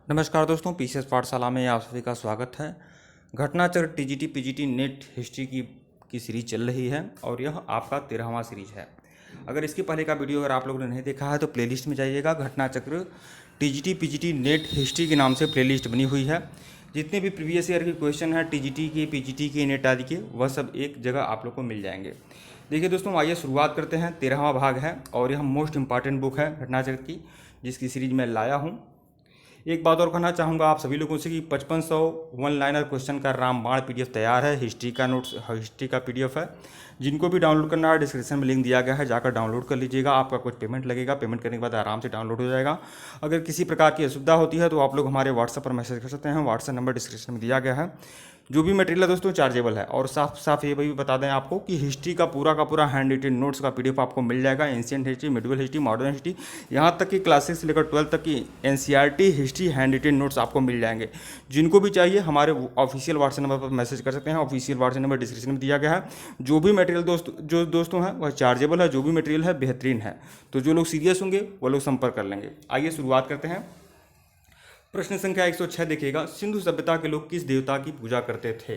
नमस्कार दोस्तों, पीसीएस पाठशाला में आप सभी का स्वागत है। Ghatnachakra TGT PGT net history की सीरीज चल रही है और यह आपका 13वां सीरीज है। अगर इसके पहले का वीडियो अगर आप लोगों ने नहीं देखा है तो प्लेलिस्ट में जाइएगा। Ghatnachakra TGT PGT net history के नाम से प्लेलिस्ट बनी हुई है। जितने भी प्रीवियस ईयर के क्वेश्चन हैं टीजीटी के, पीजीटी के, नेट आदि के, वह सब एक जगह आप लोग को मिल जाएंगे। देखिए दोस्तों, आइए शुरुआत करते हैं। 13वां भाग है और यह मोस्ट इंपॉर्टेंट बुक है घटनाचक्र की, जिसकी सीरीज मैं लाया हूँ। एक बात और कहना चाहूँगा आप सभी लोगों से कि 5500 वन लाइनर क्वेश्चन का रामबाण पीडीएफ तैयार है। हिस्ट्री का नोट्स, हिस्ट्री का पीडीएफ है। जिनको भी डाउनलोड करना है डिस्क्रिप्शन में लिंक दिया गया है, जाकर डाउनलोड कर लीजिएगा। आपका कुछ पेमेंट लगेगा, पेमेंट करने के बाद आराम से डाउनलोड हो जाएगा। अगर किसी प्रकार की असुविधा होती है तो आप लोग हमारे व्हाट्सएप पर मैसेज कर सकते हैं। व्हाट्सएप नंबर डिस्क्रिप्शन में दिया गया है। जो भी मटेरियल है दोस्तों चार्जेबल है। और साफ साफ ये भी बता दें आपको कि हिस्ट्री का पूरा हैंड रिटेन नोट्स का पीडीएफ आपको मिल जाएगा। Ancient history, medieval history, modern history, यहाँ तक कि क्लासेस से लेकर 12 तक की NCERT history hand retain notes आपको मिल जाएंगे। जिनको भी चाहिए हमारे ऑफिशियल व्हाट्सएप नंबर पर मैसेज कर सकते हैं। ऑफिशियल व्हाट्सएप नंबर डिस्क्रिप्शन में दिया गया है। जो भी मटेरियल दोस्तों हैं वह चार्जेबल है। जो भी मटेरियल है बेहतरीन है। तो जो लोग सीरियस होंगे वो लोग संपर्क कर लेंगे। आइए शुरुआत करते हैं। प्रश्न संख्या 106 देखिएगा। सिंधु सभ्यता के लोग किस देवता की पूजा करते थे?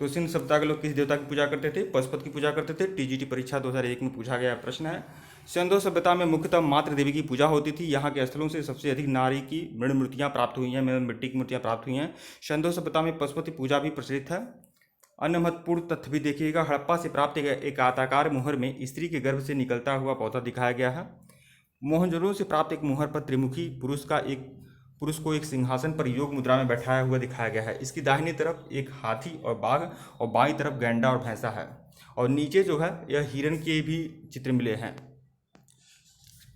तो सिंधु सभ्यता के लोग किस देवता की पूजा करते थे? पशुपति की पूजा करते थे। टीजीटी परीक्षा 2001 में पूछा गया प्रश्न है। सिंधु सभ्यता में मुख्यतः मातृ देवी की पूजा होती थी। यहाँ के स्थलों से सबसे अधिक नारी की मृण मूर्तियाँ प्राप्त हुई हैं, मिट्टी की मूर्तियाँ प्राप्त हुई हैं। सिंधु सभ्यता में पशुपति पूजा भी प्रचलित है। अन्य महत्वपूर्ण तथ्य भी देखिएगा। हड़प्पा से प्राप्त एक आयताकार मुहर में स्त्री के गर्भ से निकलता हुआ पौधा दिखाया गया है। मोहनजोदड़ो से प्राप्त एक मुहर पर त्रिमुखी पुरुष को एक सिंहासन पर योग मुद्रा में बैठाया हुआ दिखाया गया है। इसकी दाहिनी तरफ एक हाथी और बाघ और बाईं तरफ गैंडा और भैंसा है। और नीचे जो है यह हिरण के भी चित्र मिले हैं।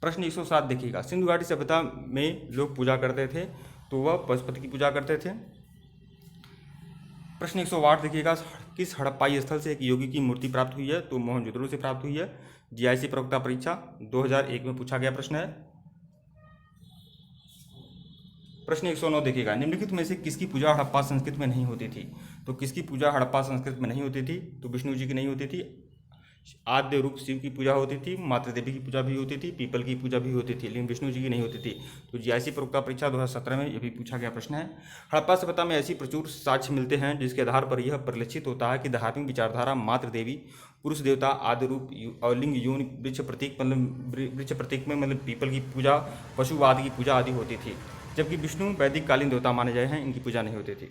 प्रश्न 107 देखिएगा। सिंधु घाटी सभ्यता में लोग पूजा करते थे तो वह पशुपति की पूजा करते थे। प्रश्न 108 देखिएगा। किस हड़प्पाई स्थल से एक योगी की मूर्ति प्राप्त हुई है? तो मोहनजोदड़ो से प्राप्त हुई है। जीआईसी प्रवक्ता परीक्षा 2001 में पूछा गया प्रश्न है। प्रश्न 109 देखिएगा। निम्नलिखित में से किसकी पूजा हड़प्पा संस्कृत में नहीं होती थी? तो किसकी पूजा हड़प्पा संस्कृत में नहीं होती थी? तो विष्णु जी की नहीं होती थी। आद्य रूप शिव की पूजा होती थी। मातृ देवी की पूजा भी होती थी। पीपल की पूजा भी होती थी, लेकिन विष्णु जी की नहीं होती थी। तो जीआईसी प्रवक्ता परीक्षा 2017 में यह भी पूछा गया प्रश्न है। हड़प्पा सभ्यता में ऐसी प्रचुर साक्ष्य मिलते हैं जिसके आधार पर यह परिलक्षित होता है कि धार्मिक विचारधारा मातृ देवी, पुरुष देवता, आदि रूप और लिंग योनि, वृक्ष प्रतीक वृक्ष प्रतीक में पीपल की पूजा, पशुवाद की पूजा आदि होती थी। जबकि विष्णु वैदिक कालीन देवता माने गए हैं, इनकी पूजा नहीं होती थी।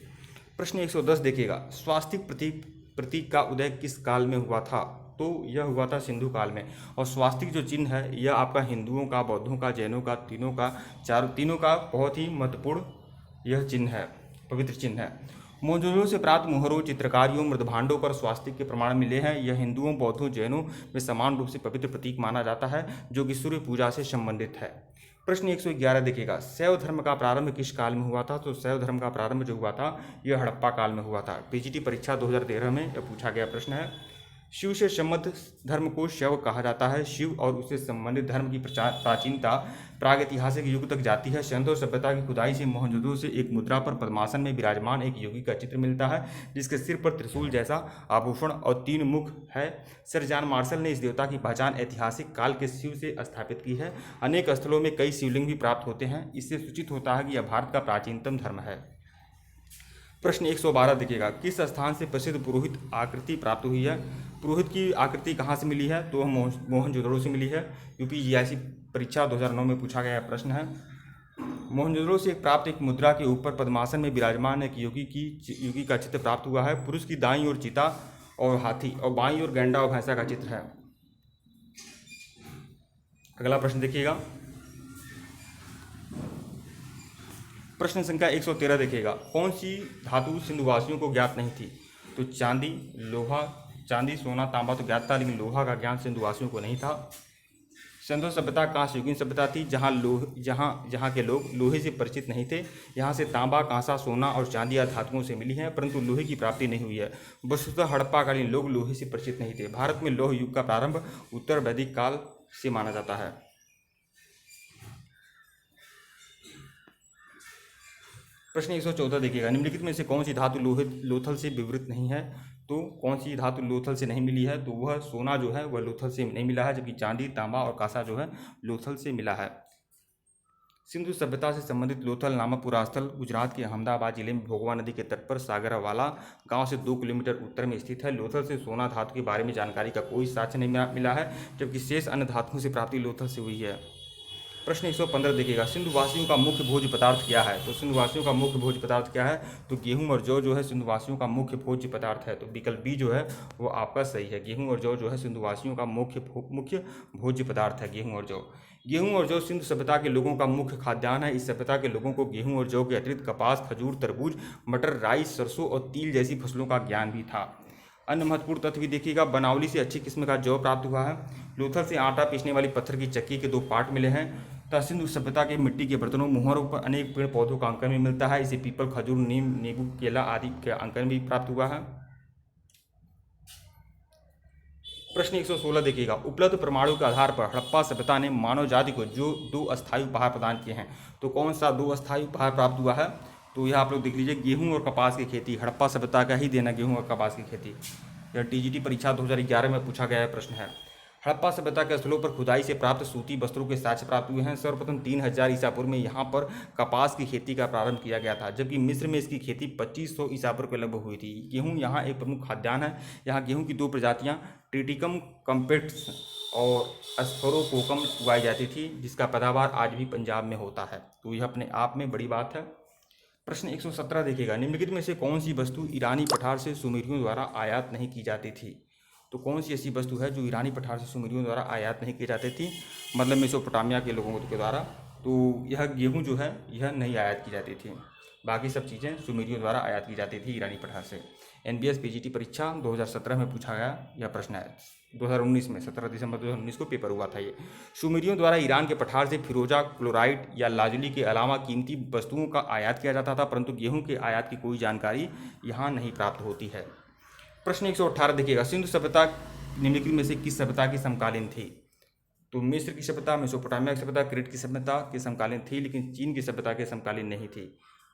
प्रश्न 110 देखिएगा। स्वास्तिक प्रतीक का उदय किस काल में हुआ था? तो यह हुआ था सिंधु काल में। और स्वास्तिक जो चिन्ह है यह आपका हिंदुओं का, बौद्धों का, जैनों का, तीनों का बहुत ही महत्वपूर्ण यह चिन्ह है, पवित्र चिन्ह है। मोहनजोदड़ो से प्राप्त मुहरों, चित्रकारियों, मृदभांडों पर स्वास्तिक के प्रमाण मिले हैं। यह हिंदुओं, बौद्धों, जैनों में समान रूप से पवित्र प्रतीक माना जाता है, जो कि सूर्य पूजा से संबंधित है। प्रश्न 111 देखिएगा। शैव धर्म का प्रारंभ किस काल में हुआ था? तो शैव धर्म का प्रारंभ जो हुआ था यह हड़प्पा काल में हुआ था। पीजीटी परीक्षा 2013 में यह पूछा गया प्रश्न है। शिव से संबद्ध धर्म को शैव कहा जाता है। शिव और उससे संबंधित धर्म की प्राचीनता प्रागैतिहासिक युग तक जाती है। सिंधु सभ्यता की खुदाई से मोहनजोदड़ो से एक मुद्रा पर पद्मासन में विराजमान एक योगी का चित्र मिलता है, जिसके सिर पर त्रिशूल जैसा आभूषण और 3 मुख है। सर जॉन मार्शल ने इस देवता की पहचान ऐतिहासिक काल के शिव से स्थापित की है। अनेक स्थलों में कई शिवलिंग भी प्राप्त होते हैं। इससे सूचित होता है कि यह भारत का प्राचीनतम धर्म है। प्रश्न 112 देखिएगा। किस स्थान से प्रसिद्ध पुरोहित आकृति प्राप्त हुई है? पुरोहित की आकृति कहाँ से मिली है? तो मोहनजोदड़ो से मिली है। यूपी जीआईसी परीक्षा 2009 में पूछा गया प्रश्न है। मोहनजोदड़ो से प्राप्त एक मुद्रा के ऊपर पद्मासन में विराजमान एक योगी का चित्र प्राप्त हुआ है। पुरुष की दाईं ओर चीता और हाथी और बाईं ओर गैंडा और भैंसा का चित्र है। अगला प्रश्न देखिएगा। प्रश्न संख्या 113 देखिएगा। कौन सी धातु सिंधुवासियों को ज्ञात नहीं थी? तो चांदी, सोना, तांबा तो ज्ञात था, लेकिन लोहा का ज्ञान सिंधुवासियों को नहीं था। सिंधु सभ्यता कांस्य युगीन सभ्यता थी, जहाँ के लोग लोहे से परिचित नहीं थे। यहाँ से तांबा, कांसा, सोना और चांदी या धातुओं से मिली हैं, परंतु लोहे की प्राप्ति नहीं हुई है। वस्तुतः हड़प्पाकालीन लोग लोहे से परिचित नहीं थे। भारत में लौह युग का प्रारंभ उत्तर वैदिक काल से माना जाता है। प्रश्न 114 देखिएगा। निम्नलिखित में से कौन सी धातु लोथल से विवृत नहीं है? तो कौन सी धातु लोथल से नहीं मिली है? तो वह सोना जो है वह लोथल से नहीं मिला है, जबकि चांदी, तांबा और कांसा जो है लोथल से मिला है। सिंधु सभ्यता से संबंधित लोथल नामक पुरा स्थल गुजरात के अहमदाबाद जिले में भोगवा नदी के तट पर सागरवाला गांव से 2 किलोमीटर उत्तर में स्थित है। लोथल से सोना धातु के बारे में जानकारी का कोई साक्ष्य नहीं मिला है, जबकि शेष अन्य धातुओं से प्राप्ति लोथल से हुई है। प्रश्न 115 देखिएगा, सिंधुवासियों का मुख्य भोज्य पदार्थ क्या है? तो सिंधुवासियों का मुख्य भोज्य पदार्थ क्या है? तो गेहूं और जौ जो है सिंधुवासियों का मुख्य भोज्य पदार्थ है। तो विकल्प बी जो है वो आपका सही है। गेहूं और जौ जो है सिंधुवासियों का मुख्य भोज्य पदार्थ है, गेहूं और जौ। गेहूं और जौ सिंधु सभ्यता के लोगों का मुख्य खाद्यान्न है। इस सभ्यता के लोगों को गेहूं और जौ के अतिरिक्त कपास, खजूर, तरबूज, मटर, राई, सरसों और तिल जैसी फसलों का ज्ञान भी था। अन्य महत्वपूर्ण तथ्य भी देखिएगा, बनावली से अच्छी किस्म का जौ प्राप्त हुआ है। लोथल से आटा पीसने वाली पत्थर की चक्की के 2 पार्ट मिले हैं। तथा सिंधु सभ्यता के मिट्टी के बर्तनों, मुहरों पर अनेक पेड़ पौधों का अंकन भी मिलता है। इसे पीपल, खजूर, नीम, नींबू, केला आदि के अंकन भी प्राप्त हुआ है। प्रश्न 116 देखिएगा, उपलब्ध प्रमाणों के आधार पर हड़प्पा सभ्यता ने मानव जाति को जो 2 अस्थायी उपहार प्रदान किए हैं, तो कौन सा 2 अस्थायी उपहार प्राप्त हुआ है? तो यह आप लोग देख लीजिए, गेहूं और कपास की खेती। हड़प्पा सभ्यता का ही देना गेहूं और कपास की खेती। यह टीजीटी परीक्षा 2011 में पूछा गया प्रश्न है। हड़प्पा सभ्यता के स्थलों पर खुदाई से प्राप्त सूती वस्त्रों के साक्ष्य प्राप्त हुए हैं। सर्वप्रथम 3000 ईसा पूर्व में यहाँ पर कपास की खेती का प्रारंभ किया गया था, जबकि मिस्र में इसकी खेती 2500 ईसा पूर्व के लगभग हुई थी। गेहूं यहाँ एक प्रमुख खाद्यान्न है। यहाँ गेहूं की 2 प्रजातियाँ ट्रिटिकम कम्पेट्स और एस्फेरोकोकम उगाई जाती थी, जिसका पैदावार आज भी पंजाब में होता है। तो यह अपने आप में बड़ी बात है। प्रश्न 117 देखिएगा, निम्नलिखित में से कौन सी वस्तु ईरानी पठार से सुमेरियों द्वारा आयात नहीं की जाती थी? तो कौन सी ऐसी वस्तु है जो ईरानी पठार से सुमेरियों द्वारा आयात नहीं की जाती थी, मतलब मेसोपोटामिया के लोगों के द्वारा? तो यह गेहूं जो है यह नहीं आयात की जाती थी। बाकी सब चीज़ें सुमेरियों द्वारा आयात की जाती थी ईरानी पठार से। NBS PGT परीक्षा 2017 में पूछा गया यह प्रश्न है। 2019 में 17 दिसंबर 2019 को पेपर हुआ था ये। सुमेरियों द्वारा ईरान के पठार से फिरोजा, क्लोराइट या लाजुली के अलावा कीमती वस्तुओं का आयात किया जाता था, परंतु गेहूं के आयात की कोई जानकारी यहाँ नहीं प्राप्त होती है। प्रश्न 118 देखिएगा, सिंधु सभ्यता निम्नलिखित में से किस सभ्यता की समकालीन थी? तो मिस्र की सभ्यता, मेसोपोटामिया की सभ्यता, क्रीट की सभ्यता की समकालीन थी, लेकिन चीन की सभ्यता के समकालीन नहीं थी।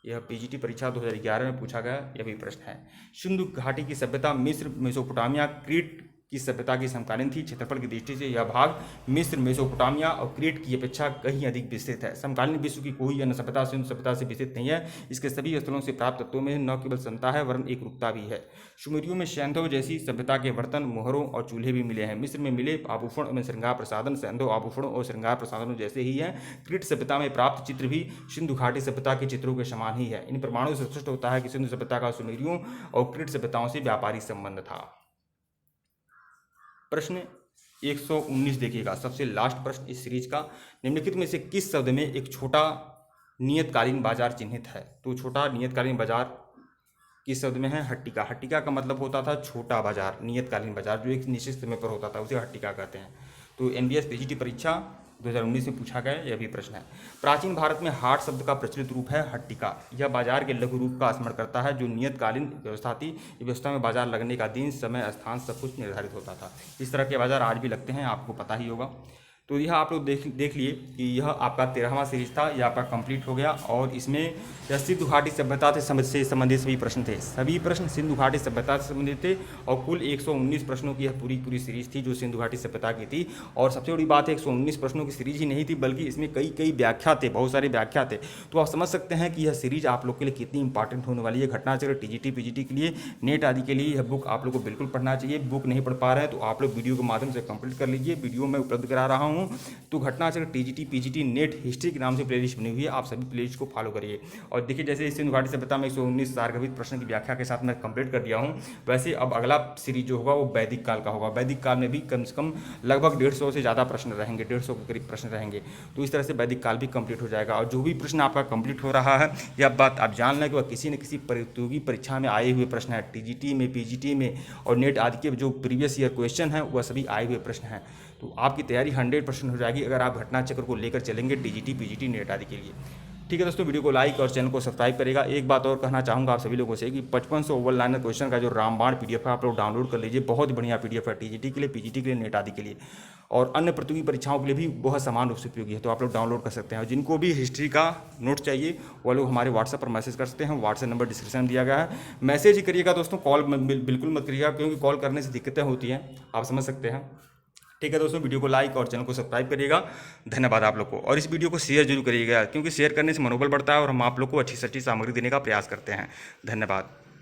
यह PGT परीक्षा 2011 में पूछा गया यह भी प्रश्न है। सिंधु घाटी की सभ्यता मिस्र, मेसोपोटामिया, क्रीट की सभ्यता की समकालीन थी। क्षेत्रफल की दृष्टि से यह भाग मिस्र, मेसोपोटामिया और क्रीट की अपेक्षा कहीं अधिक विस्तृत है। समकालीन विश्व की कोई अन्य सभ्यता सिंधु सभ्यता से विस्तृत नहीं है। इसके सभी स्थलों से प्राप्त तत्वों में न केवल समता है वरन एक रूपता भी है। सुमेरियों में सैंधव जैसी सभ्यता के बर्तन, मोहरों और चूल्हे भी मिले हैं। मिस्र में मिले आभूषण एवं श्रृंगार प्रसाधन सैंधव आभूषणों और श्रृंगार प्रसाधनों जैसे ही हैं। क्रीट सभ्यता में प्राप्त चित्र भी सिंधु घाटी सभ्यता के चित्रों के समान ही है। इन प्रमाणों से स्पष्ट होता है कि सिंधु सभ्यता का सुमेरियों और क्रीट सभ्यताओं से व्यापारिक संबंध था। प्रश्न 119 देखिएगा, सबसे लास्ट प्रश्न इस सीरीज का, निम्नलिखित में से किस शब्द में एक छोटा नियतकालीन बाजार चिन्हित है? तो छोटा नियतकालीन बाजार किस शब्द में है? हट्टिका। हट्टिका का मतलब होता था छोटा बाजार, नियतकालीन बाजार जो एक निश्चित समय पर होता था उसे हट्टिका कहते हैं। तो NBS PGT परीक्षा 2019 में पूछा गया यह भी प्रश्न है। प्राचीन भारत में हाट शब्द का प्रचलित रूप है हट्टिका। यह बाजार के लघु रूप का स्मरण करता है जो नियतकालीन व्यवस्था थी। व्यवस्था में बाजार लगने का दिन, समय, स्थान सब कुछ निर्धारित होता था। इस तरह के बाजार आज भी लगते हैं, आपको पता ही होगा। तो यह आप लोग देख लिए कि यह आपका 13वां सीरीज था, यह आपका कंप्लीट हो गया। और इसमें यह सिंधु घाटी सभ्यता से संबंधित सभी प्रश्न थे। सभी प्रश्न सिंधु घाटी सभ्यता से संबंधित थे और कुल 119 प्रश्नों की यह पूरी सीरीज थी जो सिंधु घाटी सभ्यता की थी। और सबसे बड़ी बात है 119 प्रश्नों की सीरीज ही नहीं थी, बल्कि इसमें कई व्याख्या थे, बहुत सारी व्याख्या थे। तो आप समझ सकते हैं कि यह सीरीज आप लोग के लिए कितनी इंपॉर्टेंट होने वाली है। घटनाचक्र TGT PGT के लिए, नेट आदि के लिए यह बुक आप लोग को बिल्कुल पढ़ना चाहिए। बुक नहीं पढ़ पा रहे हैं तो आप लोग वीडियो के माध्यम से कंप्लीट कर लीजिए। वीडियो मैं उपलब्ध करा रहा हूँ। तो Ghatnachakra TGT PGT net history के नाम से प्लेलिस्ट बनी हुई है, आप सभी प्लेलिस्ट को फॉलो करिए। और देखिए जैसे सिंधु घाटी सभ्यता में 119 सारगर्भित प्रश्न की व्याख्या के साथ मैं कंप्लीट कर दिया हूँ, वैसे अब अगला सीरीज जो होगा वो वैदिक काल का होगा। वैदिक काल में भी कम से कम लगभग 150 से ज़्यादा प्रश्न रहेंगे, 150 के करीब प्रश्न रहेंगे। तो इस तरह से वैदिक काल भी कंप्लीट हो जाएगा। और जो भी प्रश्न आपका कंप्लीट हो रहा है यह बात आप जान लें कि वह किसी न किसी प्रतियोगी परीक्षा में आए हुए प्रश्न है। TGT में, PGT में और नेट आदि के जो प्रीवियस ईयर क्वेश्चन हैं वह सभी आए हुए प्रश्न हैं। तो आपकी तैयारी 100% हो जाएगी अगर आप घटनाचक्र को लेकर चलेंगे TGT PGT नेट आदि के लिए। ठीक है दोस्तों, वीडियो को लाइक और चैनल को सब्सक्राइब करेगा। एक बात और कहना चाहूँगा आप सभी लोगों से कि 5500 ओवल लाइनर क्वेश्चन का जो रामबाण PDF है आप लोग डाउनलोड कर लीजिए। बहुत बढ़िया PDF है TGT के लिए, PGT के लिए, नेट आदि के लिए और अन्य प्रतियोगी परीक्षाओं के लिए भी बहुत समान रूप से उपयोगी है। तो आप लोग डाउनलोड कर सकते हैं। और जिनको भी हिस्ट्री का नोट चाहिए वो लोग हमारे व्हाट्सएप पर मैसेज कर सकते हैं। व्हाट्सएप नंबर डिस्क्रिप्शन में दिया गया है। मैसेज ही करिएगा दोस्तों, कॉल बिल्कुल मत करिएगा, क्योंकि कॉल करने से दिक्कतें होती हैं, आप समझ सकते हैं। ठीक है दोस्तों, वीडियो को लाइक और चैनल को सब्सक्राइब करिएगा। धन्यवाद आप लोग को। और इस वीडियो को शेयर जरूर करिएगा, क्योंकि शेयर करने से मनोबल बढ़ता है और हम आप लोग को अच्छी से अच्छी सामग्री देने का प्रयास करते हैं। धन्यवाद।